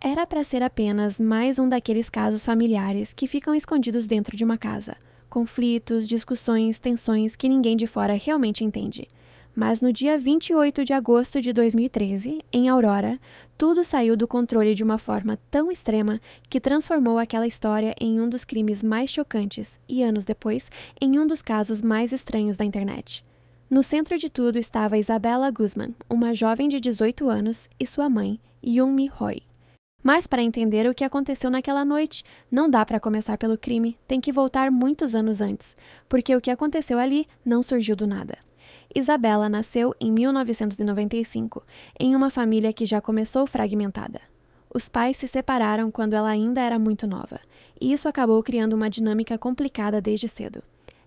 Era para ser apenas mais um daqueles casos familiares que ficam escondidos dentro de uma casa. Conflitos, discussões, tensões que ninguém de fora realmente entende. Mas no dia 28 de agosto de 2013, em Aurora, tudo saiu do controle de uma forma tão extrema que transformou aquela história em um dos crimes mais chocantes e, anos depois, em um dos casos mais estranhos da internet. No centro de tudo estava Isabella Guzman, uma jovem de 18 anos, e sua mãe, Yoon-mi Roy. Mas para entender o que aconteceu naquela noite, não dá para começar pelo crime, tem que voltar muitos anos antes, porque o que aconteceu ali não surgiu do nada. Isabella nasceu em 1995, em uma família que já começou fragmentada. Os pais se separaram quando ela ainda era muito nova, e isso acabou criando uma dinâmica complicada desde cedo.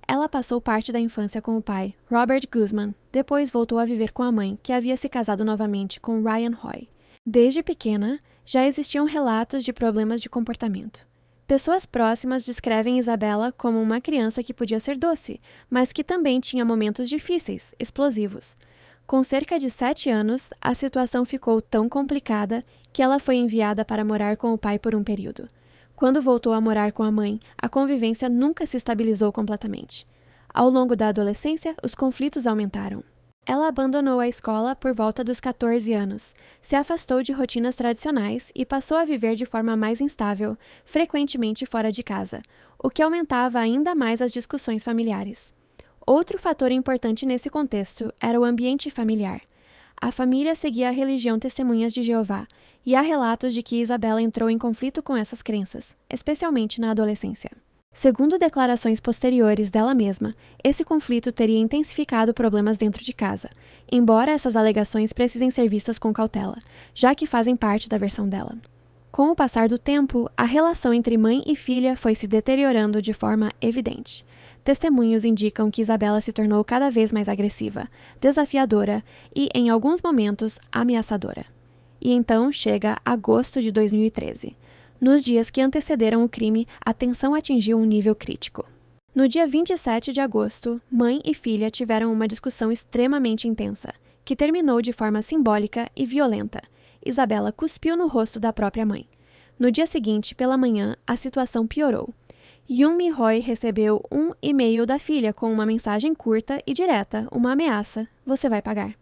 Ela passou parte da infância com o pai, Robert Guzman, depois voltou a viver com a mãe, que havia se casado novamente com Ryan Roy. Desde pequena, já existiam relatos de problemas de comportamento. Pessoas próximas descrevem Isabella como uma criança que podia ser doce, mas que também tinha momentos difíceis, explosivos. Com cerca de 7 anos, a situação ficou tão complicada que ela foi enviada para morar com o pai por um período. Quando voltou a morar com a mãe, a convivência nunca se estabilizou completamente. Ao longo da adolescência, os conflitos aumentaram. Ela abandonou a escola por volta dos 14 anos, se afastou de rotinas tradicionais e passou a viver de forma mais instável, frequentemente fora de casa, o que aumentava ainda mais as discussões familiares. Outro fator importante nesse contexto era o ambiente familiar. A família seguia a religião Testemunhas de Jeová, e há relatos de que Isabella entrou em conflito com essas crenças, especialmente na adolescência. Segundo declarações posteriores dela mesma, esse conflito teria intensificado problemas dentro de casa, embora essas alegações precisem ser vistas com cautela, já que fazem parte da versão dela. Com o passar do tempo, a relação entre mãe e filha foi se deteriorando de forma evidente. Testemunhos indicam que Isabella se tornou cada vez mais agressiva, desafiadora e, em alguns momentos, ameaçadora. E então chega agosto de 2013. Nos dias que antecederam o crime, a tensão atingiu um nível crítico. No dia 27 de agosto, mãe e filha tiveram uma discussão extremamente intensa, que terminou de forma simbólica e violenta. Isabella cuspiu no rosto da própria mãe. No dia seguinte, pela manhã, a situação piorou. Yoon-mi Roy recebeu um e-mail da filha com uma mensagem curta e direta, uma ameaça: "Você vai pagar."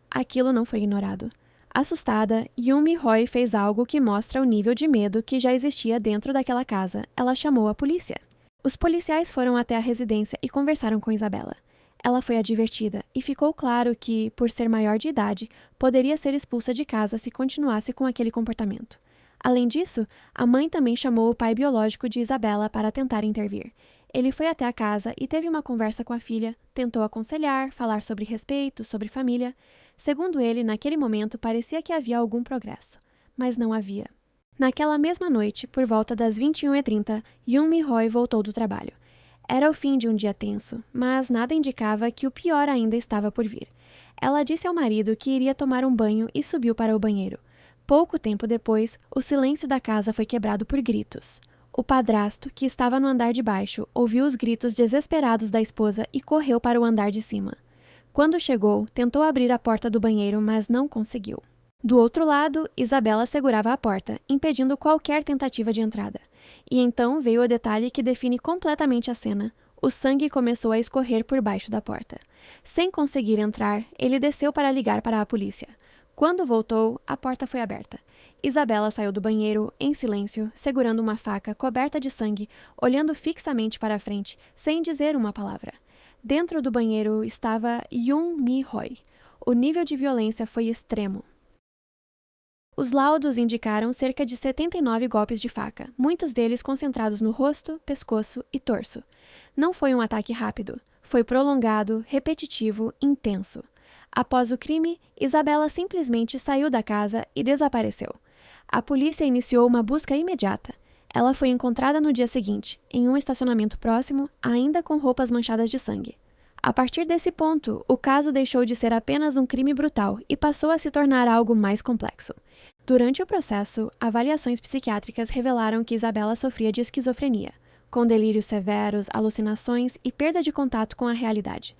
Aquilo não foi ignorado. Assustada, Yoon-mi Roy fez algo que mostra o nível de medo que já existia dentro daquela casa. Ela chamou a polícia. Os policiais foram até a residência e conversaram com Isabella. Ela foi advertida e ficou claro que, por ser maior de idade, poderia ser expulsa de casa se continuasse com aquele comportamento. Além disso, a mãe também chamou o pai biológico de Isabella para tentar intervir. Ele foi até a casa e teve uma conversa com a filha, tentou aconselhar, falar sobre respeito, sobre família. Segundo ele, naquele momento parecia que havia algum progresso, mas não havia. Naquela mesma noite, por volta das 21h30, Yoon-mi Roy voltou do trabalho. Era o fim de um dia tenso, mas nada indicava que o pior ainda estava por vir. Ela disse ao marido que iria tomar um banho e subiu para o banheiro. Pouco tempo depois, o silêncio da casa foi quebrado por gritos. O padrasto, que estava no andar de baixo, ouviu os gritos desesperados da esposa e correu para o andar de cima. Quando chegou, tentou abrir a porta do banheiro, mas não conseguiu. Do outro lado, Isabella segurava a porta, impedindo qualquer tentativa de entrada. E então veio o detalhe que define completamente a cena. O sangue começou a escorrer por baixo da porta. Sem conseguir entrar, ele desceu para ligar para a polícia. Quando voltou, a porta foi aberta. Isabella saiu do banheiro, em silêncio, segurando uma faca coberta de sangue, olhando fixamente para a frente, sem dizer uma palavra. Dentro do banheiro estava Yoon-mi Roy. O nível de violência foi extremo. Os laudos indicaram cerca de 79 golpes de faca, muitos deles concentrados no rosto, pescoço e torso. Não foi um ataque rápido. Foi prolongado, repetitivo, intenso. Após o crime, Isabella simplesmente saiu da casa e desapareceu. A polícia iniciou uma busca imediata. Ela foi encontrada no dia seguinte, em um estacionamento próximo, ainda com roupas manchadas de sangue. A partir desse ponto, o caso deixou de ser apenas um crime brutal e passou a se tornar algo mais complexo. Durante o processo, avaliações psiquiátricas revelaram que Isabella sofria de esquizofrenia, com delírios severos, alucinações e perda de contato com a realidade.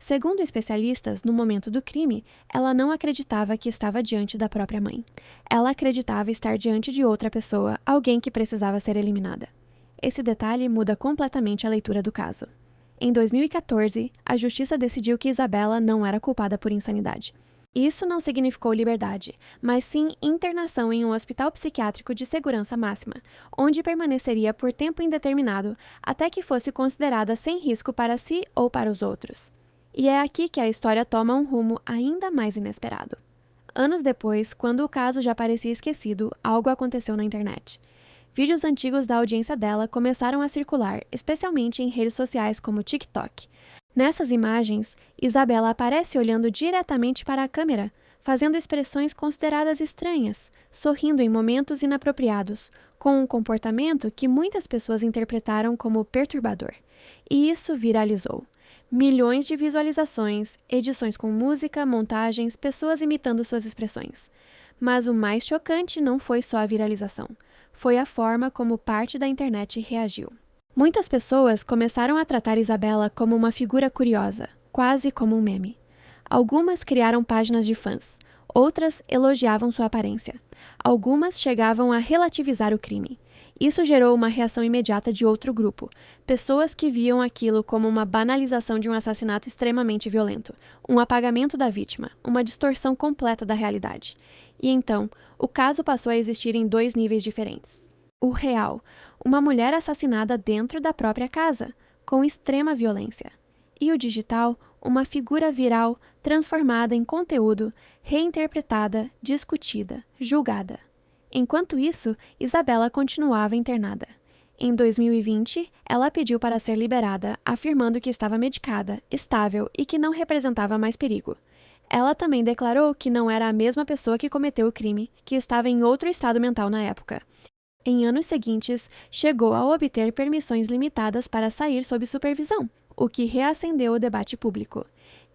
Segundo especialistas, no momento do crime, ela não acreditava que estava diante da própria mãe. Ela acreditava estar diante de outra pessoa, alguém que precisava ser eliminada. Esse detalhe muda completamente a leitura do caso. Em 2014, a justiça decidiu que Isabella não era culpada por insanidade. Isso não significou liberdade, mas sim internação em um hospital psiquiátrico de segurança máxima, onde permaneceria por tempo indeterminado até que fosse considerada sem risco para si ou para os outros. E é aqui que a história toma um rumo ainda mais inesperado. Anos depois, quando o caso já parecia esquecido, algo aconteceu na internet. Vídeos antigos da audiência dela começaram a circular, especialmente em redes sociais como TikTok. Nessas imagens, Isabella aparece olhando diretamente para a câmera, fazendo expressões consideradas estranhas, sorrindo em momentos inapropriados, com um comportamento que muitas pessoas interpretaram como perturbador. E isso viralizou. Milhões de visualizações, edições com música, montagens, pessoas imitando suas expressões. Mas o mais chocante não foi só a viralização. Foi a forma como parte da internet reagiu. Muitas pessoas começaram a tratar Isabella como uma figura curiosa, quase como um meme. Algumas criaram páginas de fãs, outras elogiavam sua aparência. Algumas chegavam a relativizar o crime. Isso gerou uma reação imediata de outro grupo, pessoas que viam aquilo como uma banalização de um assassinato extremamente violento, um apagamento da vítima, uma distorção completa da realidade. E então, o caso passou a existir em dois níveis diferentes. O real, uma mulher assassinada dentro da própria casa, com extrema violência. E o digital, uma figura viral transformada em conteúdo, reinterpretada, discutida, julgada. Enquanto isso, Isabella continuava internada. Em 2020, ela pediu para ser liberada, afirmando que estava medicada, estável e que não representava mais perigo. Ela também declarou que não era a mesma pessoa que cometeu o crime, que estava em outro estado mental na época. Em anos seguintes, chegou a obter permissões limitadas para sair sob supervisão, o que reacendeu o debate público.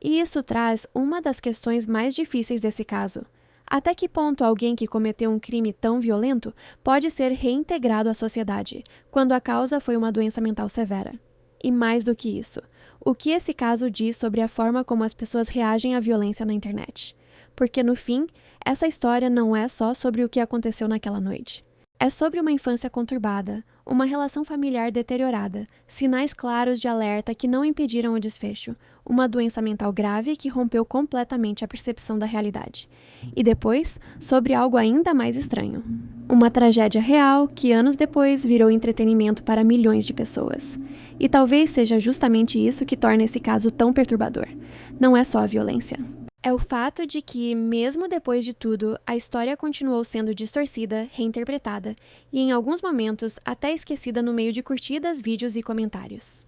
E isso traz uma das questões mais difíceis desse caso. Até que ponto alguém que cometeu um crime tão violento pode ser reintegrado à sociedade, quando a causa foi uma doença mental severa? E mais do que isso, o que esse caso diz sobre a forma como as pessoas reagem à violência na internet? Porque, no fim, essa história não é só sobre o que aconteceu naquela noite. É sobre uma infância conturbada, uma relação familiar deteriorada, sinais claros de alerta que não impediram o desfecho, uma doença mental grave que rompeu completamente a percepção da realidade. E depois, sobre algo ainda mais estranho. Uma tragédia real que anos depois virou entretenimento para milhões de pessoas. E talvez seja justamente isso que torna esse caso tão perturbador. Não é só a violência. É o fato de que, mesmo depois de tudo, a história continuou sendo distorcida, reinterpretada e, em alguns momentos, até esquecida no meio de curtidas, vídeos e comentários.